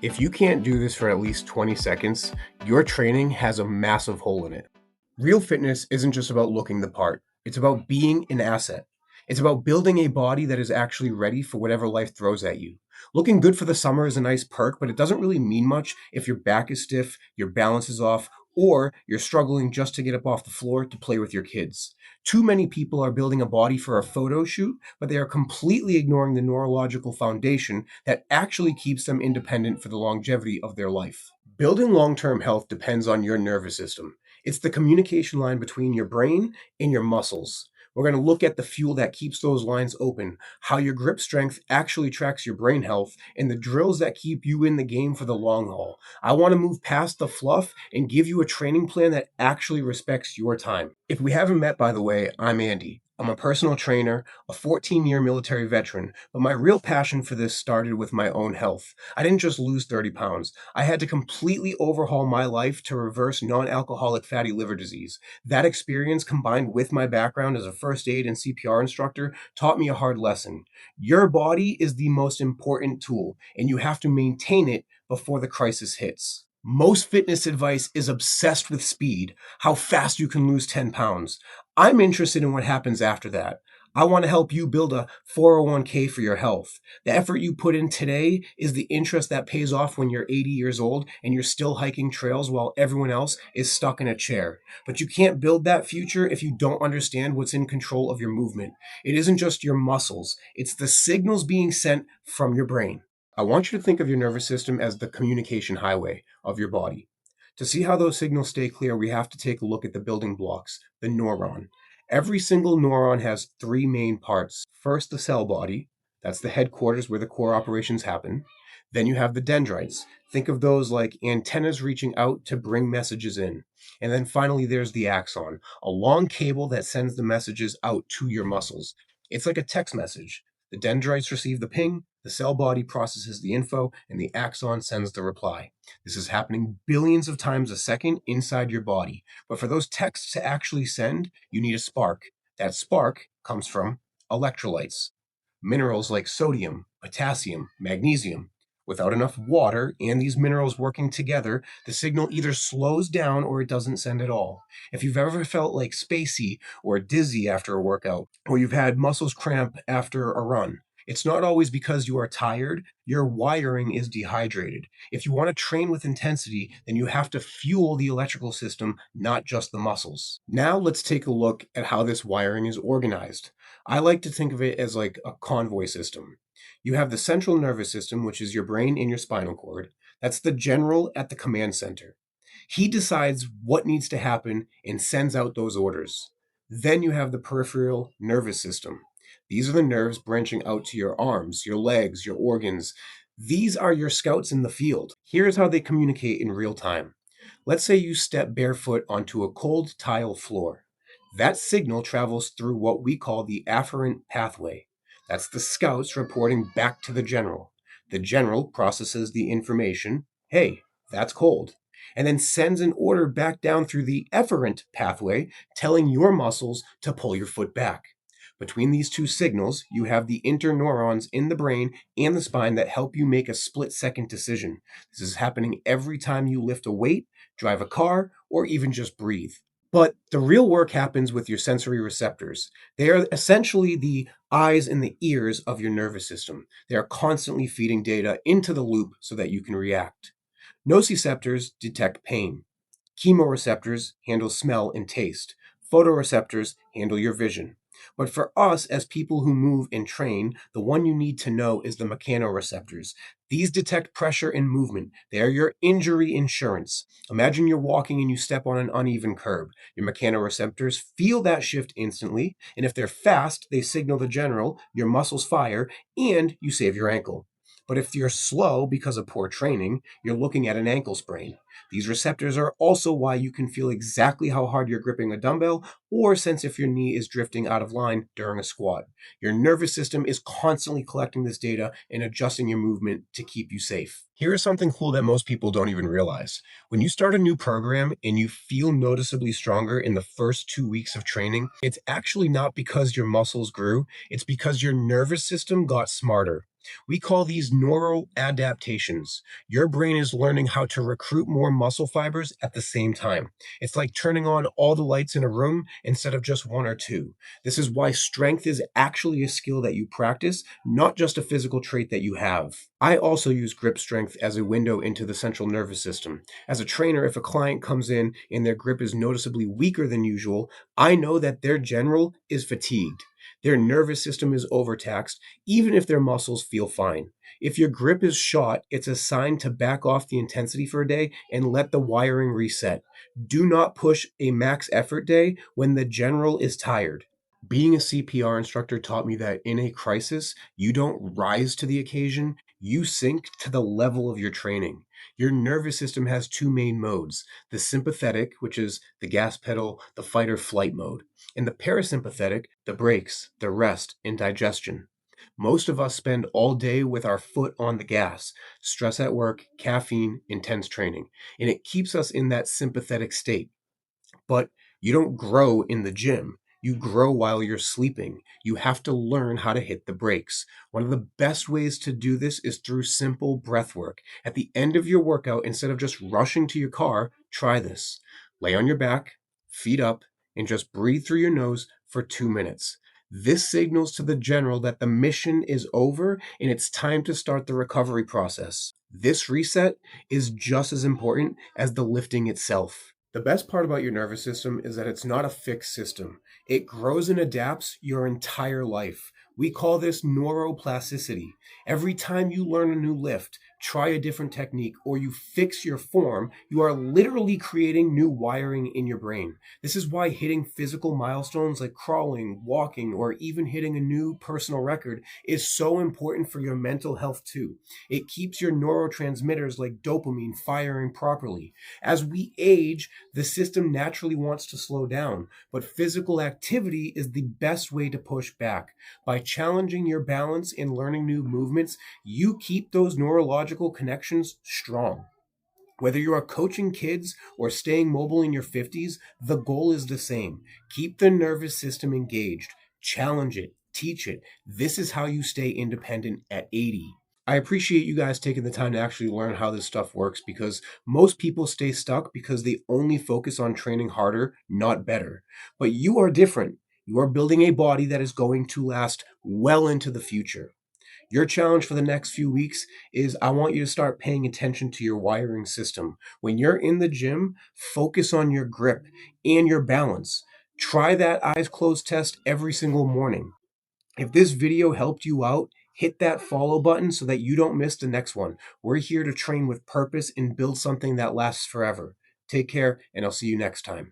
If you can't do this for at least 20 seconds, your training has a massive hole in it. Real fitness isn't just about looking the part, it's about being an asset. It's about building a body that is actually ready for whatever life throws at you. Looking good for the summer is a nice perk, but it doesn't really mean much if your back is stiff, your balance is off, or you're struggling just to get up off the floor to play with your kids. Too many people are building a body for a photo shoot, but they are completely ignoring the neurological foundation that actually keeps them independent for the longevity of their life. Building long term health depends on your nervous system. It's the communication line between your brain and your muscles. We're going to look at the fuel that keeps those lines open, how your grip strength actually tracks your brain health, and the drills that keep you in the game for the long haul. I want to move past the fluff and give you a training plan that actually respects your time. If we haven't met, by the way, I'm Andy. I'm a personal trainer, a 14-year military veteran, but my real passion for this started with my own health. I didn't just lose 30 pounds. I had to completely overhaul my life to reverse non-alcoholic fatty liver disease. That experience, combined with my background as a first aid and CPR instructor, taught me a hard lesson. Your body is the most important tool, and you have to maintain it before the crisis hits. Most fitness advice is obsessed with speed, how fast you can lose 10 pounds. I'm interested in what happens after that. I want to help you build a 401k for your health. The effort you put in today is the interest that pays off when you're 80 years old and you're still hiking trails while everyone else is stuck in a chair. But you can't build that future if you don't understand what's in control of your movement. It isn't just your muscles, it's the signals being sent from your brain. I want you to think of your nervous system as the communication highway of your body. To see how those signals stay clear, we have to take a look at the building blocks, the neuron. Every single neuron has three main parts. First, the cell body. That's the headquarters where the core operations happen. Then you have the dendrites. Think of those like antennas reaching out to bring messages in. And then finally, there's the axon, a long cable that sends the messages out to your muscles. It's like a text message. The dendrites receive the ping, the cell body processes the info, and the axon sends the reply. This is happening billions of times a second inside your body. But for those texts to actually send, you need a spark. That spark comes from electrolytes, minerals like sodium, potassium, magnesium. Without enough water and these minerals working together, the signal either slows down or it doesn't send at all. If you've ever felt like spacey or dizzy after a workout, or you've had muscles cramp after a run, it's not always because you are tired, your wiring is dehydrated. If you want to train with intensity, then you have to fuel the electrical system, not just the muscles. Now let's take a look at how this wiring is organized. I like to think of it as like a convoy system. You have the central nervous system, which is your brain and your spinal cord. That's the general at the command center. He decides what needs to happen and sends out those orders. Then you have the peripheral nervous system. These are the nerves branching out to your arms, your legs, your organs. These are your scouts in the field. Here's how they communicate in real time. Let's say you step barefoot onto a cold tile floor. That signal travels through what we call the afferent pathway. That's the scouts reporting back to the general. The general processes the information, hey, that's cold, and then sends an order back down through the efferent pathway, telling your muscles to pull your foot back. Between these two signals, you have the interneurons in the brain and the spine that help you make a split-second decision. This is happening every time you lift a weight, drive a car, or even just breathe. But the real work happens with your sensory receptors. They are essentially the eyes and the ears of your nervous system. They are constantly feeding data into the loop so that you can react. Nociceptors detect pain. Chemoreceptors handle smell and taste. Photoreceptors handle your vision. But for us, as people who move and train, the one you need to know is the mechanoreceptors. These detect pressure and movement. They are your injury insurance. Imagine you're walking and you step on an uneven curb. Your mechanoreceptors feel that shift instantly, and if they're fast, they signal the general, your muscles fire, and you save your ankle. But if you're slow because of poor training, you're looking at an ankle sprain. These receptors are also why you can feel exactly how hard you're gripping a dumbbell or sense if your knee is drifting out of line during a squat. Your nervous system is constantly collecting this data and adjusting your movement to keep you safe. Here is something cool that most people don't even realize. When you start a new program and you feel noticeably stronger in the first 2 weeks of training, it's actually not because your muscles grew, it's because your nervous system got smarter. We call these neural adaptations. Your brain is learning how to recruit more muscle fibers at the same time. It's like turning on all the lights in a room instead of just one or two. This is why strength is actually a skill that you practice, not just a physical trait that you have. I also use grip strength as a window into the central nervous system. As a trainer, if a client comes in and their grip is noticeably weaker than usual, I know that their general is fatigued. Their nervous system is overtaxed, even if their muscles feel fine. If your grip is shot, it's a sign to back off the intensity for a day and let the wiring reset. Do not push a max effort day when the general is tired. Being a CPR instructor taught me that in a crisis, you don't rise to the occasion, you sink to the level of your training. Your nervous system has two main modes: the sympathetic, which is the gas pedal, the fight or flight mode, and the parasympathetic, the brakes, the rest, and digestion. Most of us spend all day with our foot on the gas, stress at work, caffeine, intense training, and it keeps us in that sympathetic state. But you don't grow in the gym. You grow while you're sleeping. You have to learn how to hit the brakes. One of the best ways to do this is through simple breath work. At the end of your workout, instead of just rushing to your car, try this. Lay on your back, feet up, and just breathe through your nose for 2 minutes. This signals to the general that the mission is over and it's time to start the recovery process. This reset is just as important as the lifting itself. The best part about your nervous system is that it's not a fixed system. It grows and adapts your entire life. We call this neuroplasticity. Every time you learn a new lift, try a different technique, or you fix your form, you are literally creating new wiring in your brain. This is why hitting physical milestones like crawling, walking, or even hitting a new personal record is so important for your mental health too. It keeps your neurotransmitters like dopamine firing properly. As we age, the system naturally wants to slow down, but physical activity is the best way to push back. By challenging your balance and learning new movements, you keep those neurological connections strong. Whether you are coaching kids or staying mobile in your 50s, the goal is the same. Keep the nervous system engaged. Challenge it. Teach it. This is how you stay independent at 80. I appreciate you guys taking the time to actually learn how this stuff works, because most people stay stuck because they only focus on training harder, not better. But you are different. You are building a body that is going to last well into the future. Your challenge for the next few weeks is I want you to start paying attention to your wiring system. When you're in the gym, focus on your grip and your balance. Try that eyes closed test every single morning. If this video helped you out, hit that follow button so that you don't miss the next one. We're here to train with purpose and build something that lasts forever. Take care, and I'll see you next time.